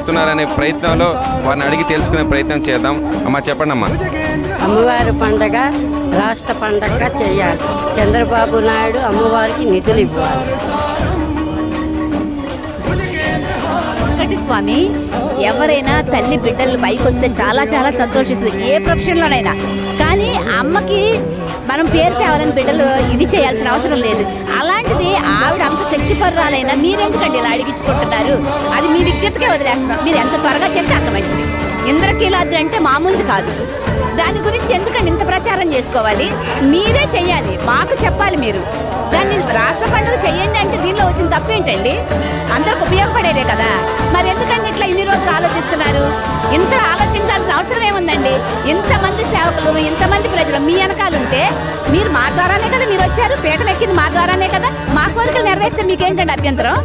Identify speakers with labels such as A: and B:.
A: చేస్తున్నారనే ప్రయత్నంలో వారిని అడిగి తెలుసుకునే ప్రయత్నం చేద్దాం. అమ్మ చెప్పండి అమ్మా.
B: అమ్మవారి పండగ రాష్ట్ర పండగగా చేయాలి. చంద్రబాబు నాయుడు అమ్మవారికి నిధులు ఇవ్వాలి.
C: ఒకటి స్వామి, ఎవరైనా తల్లి బిడ్డలు పైకి వస్తే చాలా చాలా సంతోషిస్తుంది, ఏ ప్రొఫెషన్లోనైనా. కానీ అమ్మకి మనం పేరు తేవాలని బిడ్డలు ఇది చేయాల్సిన అవసరం లేదు. అలాంటిది ఆవిడ అంత శక్తిపరురాలైనా మీరెందుకండి ఇలా అడిగించుకుంటున్నారు? అది మీ విజ్ఞతకే వదిలేస్తున్నాం. మీరు ఎంత త్వరగా చెప్తే అంత మంచిది. ఇంద్రకీలాద్రి అంటే మామూలుది కాదు. దాని గురించి ఎందుకండి ఇంత ప్రచారం చేసుకోవాలి? మీరే చెయ్యాలి, మాకు చెప్పాలి. మీరు దాన్ని రాష్ట్ర పండుగ చెయ్యండి అంటే దీనిలో వచ్చిన తప్పేంటండి? అందరికి ఉపయోగపడేదే కదా. మరి ఎందుకండి ఇట్లా ఇన్ని రోజులు ఆలోచిస్తున్నారు? ఇంత ఆలోచించాల్సిన అవసరం ఏముందండి? ఇంతమంది సేవకులు, ఇంతమంది ప్రజలు మీ వెనకాలంటే మీరు మా ద్వారానే కదా మీరు వచ్చారు. పీఠం ఎక్కింది మా ద్వారానే కదా. మా కోరికలు నెరవేర్స్తే మీకేంటండి అభ్యంతరం?